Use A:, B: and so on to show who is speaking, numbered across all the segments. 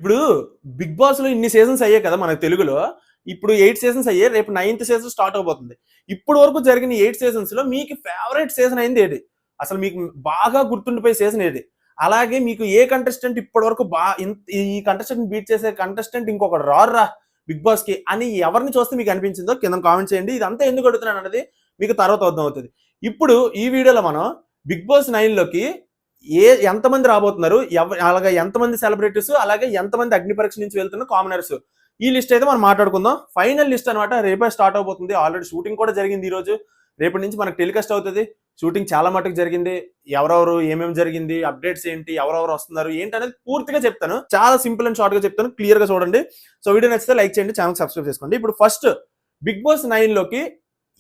A: ఇప్పుడు 'బిగ్ బాస్'లో ఇన్ని సీజన్స్ అయ్యాయి కదా మనకు తెలుగులో. ఇప్పుడు 8 సీజన్స్ అయ్యాయి. రేపు 9థ్ సీజన్ స్టార్ట్ అవబోతుంది. ఇప్పటి వరకు జరిగిన 8 సీజన్స్‌లో మీకు ఫేవరెట్ సీజన్ అయింది ఏది? అసలు మీకు బాగా గుర్తుండిపోయే సీజన్ ఏది? అలాగే మీకు ఏ కంటెస్టెంట్ ఇప్పటి వరకు ఈ కంటెస్టెంట్‌ని బీట్ చేసే కంటెస్టెంట్ ఇంకొకడు రారురా 'బిగ్ బాస్‌కి' అని ఎవరిని చూస్తే మీకు అనిపించిందో కింద కామెంట్ చేయండి. ఇదంతా ఎందుకు అడుగుతున్నాను అన్నది మీకు తర్వాత అర్థమవుతది. ఇప్పుడు ఈ వీడియోలో మనం 'బిగ్ బాస్ 9లోకి' ఎంతమంది రాబోతున్నారు, అలాగే ఎంతమంది సెలబ్రిటీస్, అలాగే ఎంతమంది అగ్ని పరీక్ష నుంచి వెళ్తున్న కామనర్స్, ఈ లిస్ట్ అయితే మనం మాట్లాడుకుందాం. ఫైనల్ లిస్ట్ అనమాట. రేపే స్టార్ట్ అవబోతుంది. ఆల్రెడీ షూటింగ్ కూడా జరిగింది ఈ రోజు. రేపటి నుంచి మనకు టెలికాస్ట్ అవుతుంది. షూటింగ్ చాలా మటుకు జరిగింది. ఎవరెవరు ఏమేమి జరిగింది, అప్డేట్స్ ఏంటి, ఎవరెవరు వస్తున్నారు ఏంటి అనేది పూర్తిగా చెప్తాను. చాలా సింపుల్ అండ్ షార్ట్ గా చెప్తాను. క్లియర్ గా చూడండి. సో వీడియో నచ్చితే లైక్ చేయండి, ఛానల్ సబ్స్క్రైబ్ చేసుకోండి. ఇప్పుడు ఫస్ట్ బిగ్ బాస్ 9లోకి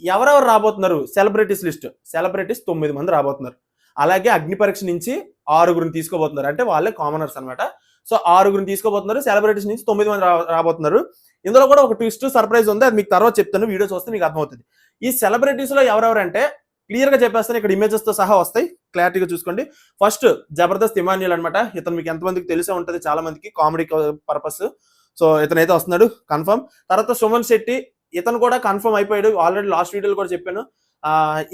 A: ఎవరెవరు రాబోతున్నారు సెలబ్రిటీస్ లిస్ట్. సెలబ్రిటీస్ 9 మంది రాబోతున్నారు. అలాగే అగ్ని పరీక్ష నుంచి 6గురిని తీసుకోబోతున్నారు. అంటే వాళ్ళే కామనర్స్ అనమాట. సో 6గురిని తీసుకోబోతున్నారు. సెలబ్రిటీస్ నుంచి 9 మంది రాబోతున్నారు. ఇందులో కూడా ఒక ట్విస్ట్ సర్ప్రైజ్ ఉంది. అది మీకు తర్వాత చెప్తాను. వీడియో చూస్తే మీకు అర్థమవుతుంది. ఈ సెలబ్రిటీస్ లో ఎవరెవరంటే క్లియర్ గా చెప్పేస్తాను. ఇక్కడ ఇమేజెస్ తో సహా వస్తాయి. క్లారిటీగా చూసుకోండి. ఫస్ట్ జబర్దస్త్ ఇమాన్యుల్ అనమాట. ఇతను మీకు ఎంతమందికి తెలిసే ఉంటది, చాలా మందికి కామెడీ పర్పస్. సో ఇతనైతే వస్తున్నాడు కన్ఫర్మ్. తర్వాత సుమన్ శెట్టి, ఇతను కూడా కన్ఫర్మ్ అయిపోయాడు. ఆల్రెడీ లాస్ట్ వీడియోలో కూడా చెప్పాను.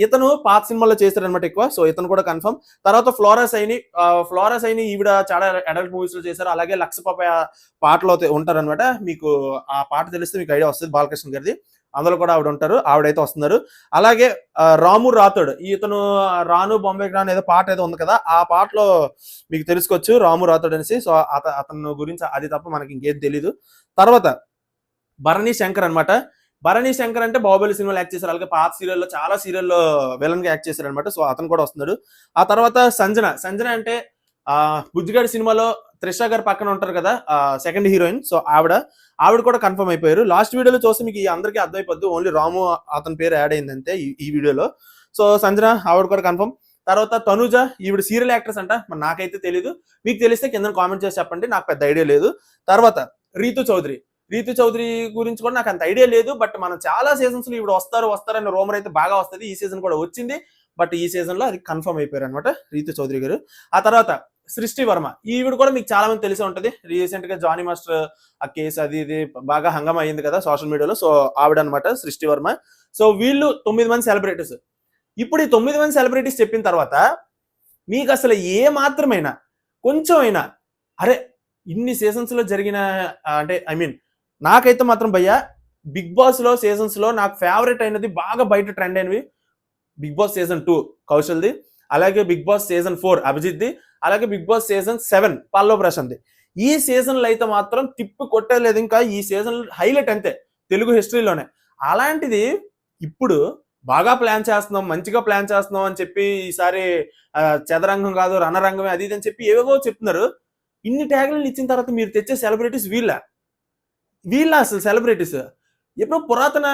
A: ఇతను పాత సినిమాలో చేశాడు అనమాట ఎక్కువ. సో ఇతను కూడా కన్ఫర్మ్. తర్వాత ఫ్లోరా సైని ఈవిడ చాలా అడల్ట్ మూవీస్ లో చేశారు. అలాగే లక్ష పాప పాటలో ఉంటారనమాట. మీకు ఆ పాట తెలిస్తే మీకు ఐడియా వస్తుంది. బాలకృష్ణ గారిది. అందులో కూడా ఆవిడ ఉంటారు. ఆవిడైతే వస్తున్నారు. అలాగే రాము రాథోడ్, ఇతను రాను బొంబాయి రాను ఏదో పాట ఏదో ఉంది కదా, ఆ పాటలో మీకు తెలుసుకోవచ్చు రాము రాథోడ్ అనేసి. సో అతను గురించి అది తప్ప మనకి ఇంకేం తెలీదు. తర్వాత భరణి శంకర్ అనమాట. భరణి శంకర్ అంటే బాహుబలి సినిమాలో యాక్ట్ చేశారు. అలాగే పాత సీరియల్లో చాలా సీరియల్లో విలన్ గా యాక్ట్ చేశారు అనమాట. సో అతను కూడా వస్తున్నాడు. ఆ తర్వాత సంజన అంటే బుజ్జిగాడి సినిమాలో త్రిష గారు పక్కన ఉంటారు కదా, సెకండ్ హీరోయిన్. సో ఆవిడ కూడా కన్ఫర్మ్ అయిపోయారు. లాస్ట్ వీడియోలో చూస్తే మీకు అందరికీ అర్థమైపోద్ది. ఓన్లీ రాము అతని పేరు యాడ్ అయిందంటే ఈ వీడియోలో. సో సంజన ఆవిడ కూడా కన్ఫర్మ్. తర్వాత తనుజ, ఈవిడ సీరియల్ యాక్ట్రెస్ అంట. మరి నాకైతే తెలీదు. మీకు తెలిస్తే కింద కామెంట్ చేసి చెప్పండి. నాకు పెద్ద ఐడియా లేదు. తర్వాత రీతు చౌదరి గురించి కూడా నాకు అంత ఐడియా లేదు. బట్ మనం చాలా సీజన్స్ లో ఈవిడ వస్తారన్న రూమర్ అయితే బాగా వస్తుంది. ఈ సీజన్ కూడా వచ్చింది. బట్ ఈ సీజన్ లో అది కన్ఫర్మ్ అయిపోయారు అనమాట రీతు చౌదరి గారు. ఆ తర్వాత సృష్టి వర్మ, ఈవిడ కూడా మీకు చాలా మంది తెలిసే ఉంటది. రీసెంట్ గా జానీ మాస్టర్ ఆ కేసు అది ఇది బాగా హంగమ అయింది కదా సోషల్ మీడియాలో. సో ఆవిడ అనమాట సృష్టి వర్మ. సో వీళ్ళు 9 మంది సెలబ్రిటీస్. ఇప్పుడు ఈ 9 మంది సెలబ్రిటీస్ చెప్పిన తర్వాత మీకు అసలు ఏ మాత్రమైనా కొంచెం అయినా అరే ఇన్ని సీజన్స్ లో జరిగిన అంటే ఐ మీన్ నాకైతే మాత్రం భయ్యా బిగ్ బాస్ లో సీజన్స్ లో నాకు ఫేవరెట్ అయినది, బాగా బయట ట్రెండ్ అయినవి బిగ్ బాస్ సీజన్ 2 కౌశల్ది, అలాగే బిగ్ బాస్ సీజన్ 4 అభిజిత్ది, అలాగే బిగ్ బాస్ సీజన్ 7 పల్లవ్ ప్రశాంత్ది. ఈ సీజన్లో అయితే మాత్రం తిప్పి కొట్టలేదు. ఇంకా ఈ సీజన్ హైలైట్ అంతే తెలుగు హిస్టరీలోనే. అలాంటిది ఇప్పుడు బాగా ప్లాన్ చేస్తున్నాం, మంచిగా ప్లాన్ చేస్తున్నాం అని చెప్పి ఈసారి చదరంగం కాదు రణరంగమే అది ఇది అని చెప్పి ఏవేవో చెప్తున్నారు. ఇన్ని ట్యాగ్లను ఇచ్చిన తర్వాత మీరు తెచ్చే సెలబ్రిటీస్ వీళ్ళ అసలు సెలబ్రిటీస్ ఎప్పుడో పురాతన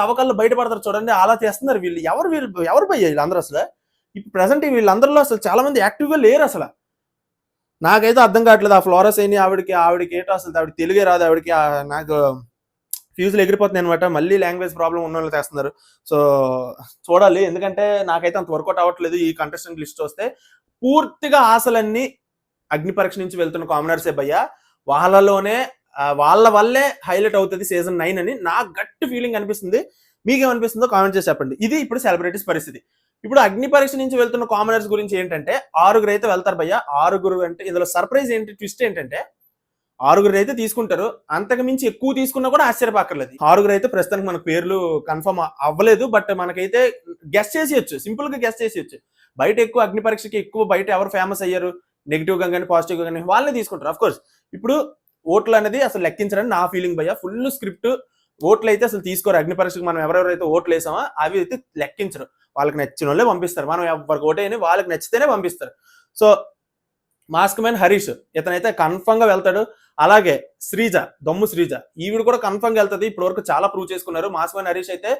A: తవ్వకాల్లో బయటపడతారు చూడండి, అలా చేస్తున్నారు వీళ్ళు. ఎవరు భయ్య వీళ్ళందరూ అసలు? ఇప్పుడు ప్రెసెంట్ వీళ్ళందరిలో అసలు చాలా మంది యాక్టివ్ గా లేరు అసలు. నాకైతే అర్థం కావట్లేదు. ఆ ఫ్లోరస్ అయిన ఆవిడకి ఏంటో అసలు ఆవిడకి తెలుగే రాదు. ఆవిడకి నాకు ఫ్యూజులు ఎగిరిపోతున్నాయి అనమాట. మళ్ళీ లాంగ్వేజ్ ప్రాబ్లం ఉన్న వాళ్ళు తెస్తున్నారు. సో చూడాలి. ఎందుకంటే నాకైతే అంత వర్కౌట్ అవ్వట్లేదు. ఈ కంటెస్టెంట్ లిస్ట్ వస్తే పూర్తిగా ఆశలన్నీ అగ్ని పరీక్ష నుంచి వెళ్తున్న కామనర్సే భయ్య. వాళ్ళ వల్లే హైలైట్ అవుతుంది సీజన్ 9 అని నా గట్టి ఫీలింగ్ అనిపిస్తుంది. మీకేమనిపిస్తుందో కామెంట్ చేసి చెప్పండి. ఇది ఇప్పుడు సెలబ్రిటీస్ పరిస్థితి. ఇప్పుడు అగ్ని పరీక్ష నుంచి వెళ్తున్న కామనర్స్ గురించి ఏంటంటే 6గురు అయితే వెళ్తారు భయ్య. 6గురు అంటే ఇందులో సర్ప్రైజ్ ఏంటి, ట్విస్ట్ ఏంటంటే 6గురు అయితే తీసుకుంటారు. అంతకు మించి ఎక్కువ తీసుకున్నా కూడా ఆశ్చర్యపక్కర్లేదు. 6గురు అయితే ప్రస్తుతానికి మన పేర్లు కన్ఫర్మ్ అవ్వలేదు. బట్ మనకైతే గెస్ట్ చేసేయచ్చు, సింపుల్ గా గెస్ట్ చేసేయచ్చు. బయట ఎక్కువ అగ్ని పరీక్షకి ఎక్కువ బయట ఎవరు ఫేమస్ అయ్యారు నెగిటివ్ గా కానీ పాజిటివ్ గా కానీ వాళ్ళని తీసుకుంటారు. అఫ్ కోర్స్ ఇప్పుడు ఓట్లు అనేది అసలు లెక్కించరని నా ఫీలింగ్ భయ్య. ఫుల్ స్క్రిప్ట్ ఓట్లు అయితే అసలు తీసుకోరు. అగ్ని పరీక్షకు మనం ఎవరెవరైతే ఓట్లు వేసామో అవి అయితే లెక్కించరు. వాళ్ళకి నచ్చిన వాళ్ళే పంపిస్తారు. మనం ఎవరికి ఓటేయని వాళ్ళకి నచ్చితేనే పంపిస్తారు. సో మాస్క్ మ్యాన్ హరీష్ ఇతనైతే కన్ఫర్మ్ గా వెళ్తాడు. అలాగే దమ్ము శ్రీజ ఈవిడ కూడా కన్ఫర్మ్ గా వెళ్తుంది. ఇప్పటి వరకు చాలా ప్రూవ్ చేసుకున్నారు. మాస్క్ మ్యాన్ హరీష్ అయితే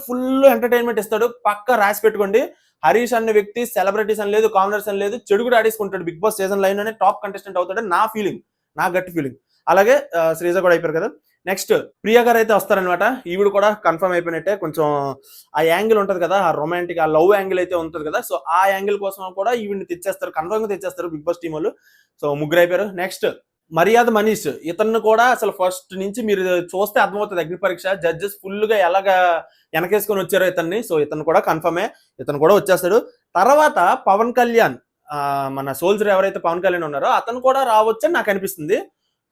A: ఫుల్ ఎంటర్టైన్మెంట్ ఇస్తాడు. పక్కా రాసి పెట్టుకోండి. హరీష్ అనే వ్యక్తి సెలబ్రిటీస్ అని లేదు, కామనర్స్ అని లేదు, చెడు కూడా ఆడేసుకుంటాడు. బిగ్ బాస్ సీజన్ 9 లోనే టాప్ కంటెస్టెంట్ అవుతాడు నా ఫీలింగ్, నా గట్టి ఫీలింగ్. అలాగే శ్రీజ కూడా అయిపోయారు కదా. నెక్స్ట్ ప్రియా గారు అయితే వస్తారనమాట. ఈవిడ కూడా కన్ఫర్మ్ అయిపోయినట్టే. కొంచెం ఆ యాంగిల్ ఉంటది కదా, ఆ రొమాంటిక్, ఆ లవ్ యాంగిల్ అయితే ఉంటది కదా, సో ఆ యాంగిల్ కోసం కూడా ఈవిడ్ని తెచ్చేస్తారు, కన్ఫర్మ్ గా తెచ్చేస్తారు బిగ్ బాస్ టీం వాళ్ళు. సో ముగ్గురు అయిపోయారు. నెక్స్ట్ మర్యాద మనీష్, ఇతను కూడా అసలు ఫస్ట్ నుంచి మీరు చూస్తే అర్థమవుతుంది అగ్ని పరీక్ష జడ్జెస్ ఫుల్ గా ఎలాగా వెనకేసుకొని వచ్చారో ఇతన్ని. సో ఇతను కూడా కన్ఫర్మే, ఇతను కూడా వచ్చేస్తాడు. తర్వాత పవన్ కళ్యాణ్, మన సోల్జర్ ఎవరైతే పవన్ కళ్యాణ్ ఉన్నారో అతను కూడా రావచ్చని నాకు అనిపిస్తుంది.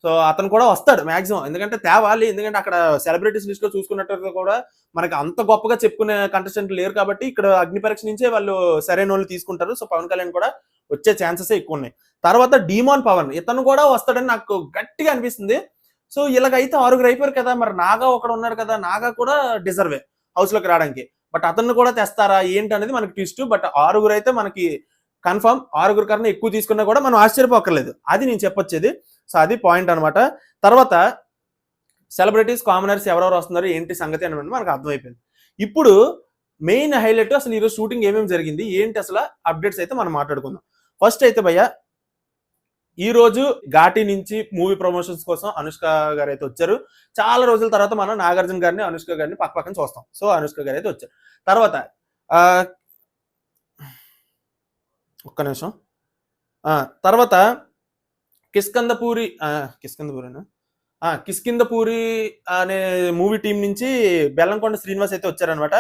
A: సో అతను కూడా వస్తాడు మాక్సిమం, ఎందుకంటే తేవాలి. ఎందుకంటే అక్కడ సెలబ్రిటీస్ లిస్ట్ లో చూసుకున్నట్టు కూడా మనకి అంత గొప్పగా చెప్పుకునే కంటెస్టెంట్ లేరు కాబట్టి ఇక్కడ అగ్ని పరీక్ష నుంచే వాళ్ళు సరైన వాళ్ళు తీసుకుంటారు. సో పవన్ కళ్యాణ్ కూడా వచ్చే ఛాన్సెస్ ఎక్కువ ఉన్నాయి. తర్వాత డీమాన్ పవన్, ఇతను కూడా వస్తాడని నాకు గట్టిగా అనిపిస్తుంది. సో ఇలాగైతే 6 అయిపోయారు కదా, మరి నాగా ఒకడు ఉన్నాడు కదా, నాగా కూడా డిజర్వే హౌస్ లోకి రావడానికి. బట్ అతన్ని కూడా తెస్తారా ఏంటి అనేది మనకి ట్విస్ట్. బట్ 6 అయితే మనకి కన్ఫర్మ్. 6 కన్నా ఎక్కువ తీసుకున్నా కూడా మనం ఆశ్చర్యపోకర్లేదు, అది నేను చెప్పొచ్చేది. సో అది పాయింట్ అనమాట. తర్వాత సెలబ్రిటీస్, కామనర్స్ ఎవరెవరు వస్తున్నారు ఏంటి సంగతి అని మనకు అర్థమైపోయింది. ఇప్పుడు మెయిన్ హైలైట్ అసలు ఈరోజు షూటింగ్ ఏమేమి జరిగింది ఏంటి అసలు అప్డేట్స్ అయితే మనం మాట్లాడుకుందాం. ఫస్ట్ అయితే భయ్య, ఈ రోజు ఘాటి నుంచి మూవీ ప్రమోషన్స్ కోసం అనుష్క గారు అయితే వచ్చారు. చాలా రోజుల తర్వాత మనం నాగార్జున గారిని, అనుష్క గారిని పక్క పక్కన చూస్తాం. సో అనుష్క గారు అయితే వచ్చారు. తర్వాత ఒక్క నిమిషం. తర్వాత కిష్కింధపూరి అనే మూవీ టీం నుంచి బెల్లంకొండ శ్రీనివాస్ అయితే వచ్చారనమాట.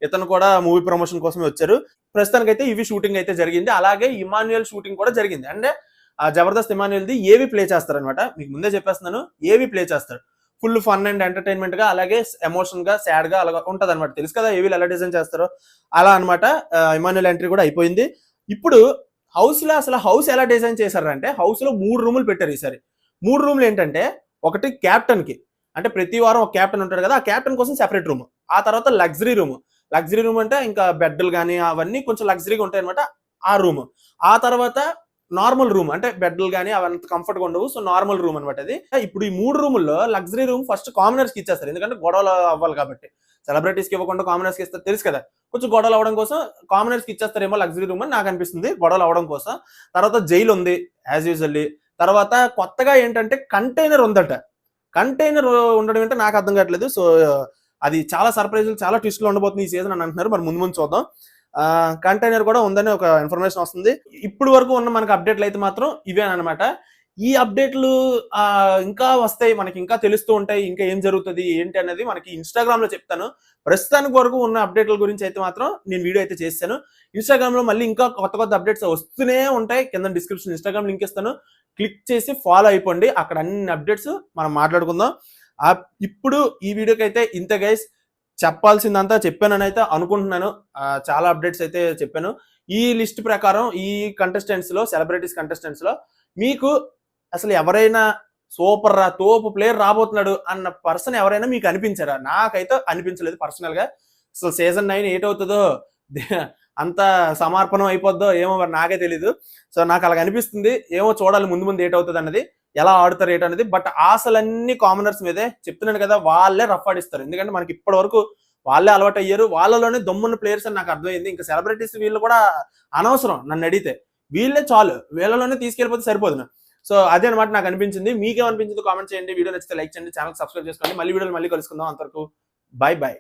A: ఇతను కూడా మూవీ ప్రమోషన్ కోసమే వచ్చారు. ప్రస్తుతానికైతే ఇవి షూటింగ్ అయితే జరిగింది. అలాగే ఇమాన్యుయల్ షూటింగ్ కూడా జరిగింది. అంటే జబర్దస్త్ ఇమాన్యుయల్ది ఏవి ప్లే చేస్తారనమాట. మీకు ముందే చెప్పేస్తున్నాను, ఏవి ప్లే చేస్తారు. ఫుల్ ఫన్ అండ్ ఎంటర్టైన్మెంట్ గా, అలాగే ఎమోషన్ గా, సాడ్ గా అలా ఉంటది అనమాట. తెలుసు కదా ఏవి ఎలా డిజైన్ చేస్తారో అలా అనమాట. ఇమాన్యుయల్ ఎంట్రీ కూడా అయిపోయింది. ఇప్పుడు హౌస్ లో అసలు హౌస్ ఎలా డిజైన్ చేశారంటే, హౌస్ లో 3 రూములు పెట్టారు ఈసారి. 3 రూములు ఏంటంటే, ఒకటి క్యాప్టెన్ కి, అంటే ప్రతి వారం ఒక క్యాప్టెన్ ఉంటాడు కదా, ఆ క్యాప్టెన్ కోసం సెపరేట్ రూమ్. ఆ తర్వాత లగ్జరీ రూమ్ అంటే ఇంకా బెడ్లు కానీ అవన్నీ కొంచెం లగ్జరీగా ఉంటాయి అనమాట, ఆ రూమ్. ఆ తర్వాత నార్మల్ రూమ్, అంటే బెడ్లు కానీ అవంత కంఫర్ట్ గా ఉండవు. సో నార్మల్ రూమ్ అనమాట అది. ఇప్పుడు ఈ 3 రూముల్లో లగ్జరీ రూమ్ ఫస్ట్ కామనర్స్ కి ఇచ్చేస్తారు, ఎందుకంటే గొడవలు అవ్వాలి కాబట్టి. సెలబ్రిటీస్ కి ఇవ్వకుండా కామనర్స్ కి ఇస్తారు, తెలుసు కదా. కొంచెం గొడవలు అవడం కోసం కామనర్స్ కి ఇచ్చేస్తారేమో లగ్జరీ రూమ్ అని నాకు అనిపిస్తుంది, గొడవలు అవడం కోసం. తర్వాత జైలు ఉంది యాజ్ యూజువల్లీ. తర్వాత కొత్తగా ఏంటంటే కంటైనర్ ఉందట. కంటైనర్ ఉండడం ఏంటో నాకు అర్థం కావట్లేదు. సో అది చాలా సర్ప్రైజులు, చాలా ట్విస్ట్లు ఉండబోతుంది ఈ సీజన్ అని అంటున్నారు. మరి ముందు చూద్దాం. కంటైనర్ కూడా ఉందని ఒక ఇన్ఫర్మేషన్ వస్తుంది. ఇప్పుడు వరకు ఉన్న మనకి అప్డేట్లు అయితే మాత్రం ఇవే అనమాట. ఈ అప్డేట్లు ఇంకా వస్తాయి, మనకి ఇంకా తెలుస్తూ ఉంటాయి. ఇంకా ఏం జరుగుతుంది ఏంటి అనేది మనకి ఇన్స్టాగ్రామ్ లో చెప్తాను. ప్రస్తుతానికి వరకు ఉన్న అప్డేట్ల గురించి అయితే మాత్రం నేను వీడియో అయితే చేశాను. ఇన్స్టాగ్రామ్ లో మళ్ళీ ఇంకా కొత్త అప్డేట్స్ వస్తూనే ఉంటాయి. కింద డిస్క్రిప్షన్ ఇన్స్టాగ్రామ్ లింక్ ఇస్తాను, క్లిక్ చేసి ఫాలో అయిపోండి. అక్కడ అన్ని అప్డేట్స్ మనం మాట్లాడుకుందాం. ఇప్పుడు ఈ వీడియోకి అయితే ఇంత గైస్, చెప్పాల్సిందంతా చెప్పానని అయితే అనుకుంటున్నాను. చాలా అప్డేట్స్ అయితే చెప్పాను. ఈ లిస్ట్ ప్రకారం ఈ కంటెస్టెంట్స్ లో, సెలబ్రిటీస్ కంటెస్టెంట్స్ లో మీకు అసలు ఎవరైనా సూపర్ రా, తోపు ప్లేయర్ రాబోతున్నాడు అన్న పర్సన్ ఎవరైనా మీకు అనిపించారా? నాకైతే అనిపించలేదు పర్సనల్ గా. అసలు సీజన్ 9 ఏటవుతుందో, అంత సమర్పణం అయిపోద్దో ఏమో మరి నాకే తెలీదు. సో నాకు అలాగ అనిపిస్తుంది. ఏమో చూడాలి ముందు ఏటవుతుంది అన్నది, ఎలా ఆడుతారు ఏంటనేది. బట్ ఆశలన్నీ కామనర్స్ మీదే. చెప్తున్నాను కదా, వాళ్ళే రఫ్ ఆడిస్తారు. ఎందుకంటే మనకి ఇప్పటి వరకు వాళ్ళే అలవాటు అయ్యారు, వాళ్ళలోనే దమ్మున్న ప్లేయర్స్ అని నాకు అర్థమైంది. ఇంకా సెలబ్రిటీస్ వీళ్ళు కూడా అనవసరం నన్ను అడిగితే, వీళ్ళే చాలు, వీళ్ళలోనే తీసుకెళ్ళిపోతే సరిపోదు. సో అదే అనమాట నాకు అనిపించింది. మీకేమనిపించింది కామెంట్ చేయండి. వీడియో నచ్చితే లైక్ చేయండి, ఛానల్ సబ్స్క్రైబ్ చేసుకోండి. మళ్ళీ వీడియోలు మళ్ళీ కలుసుకుందాం. అంతవరకు బై బై.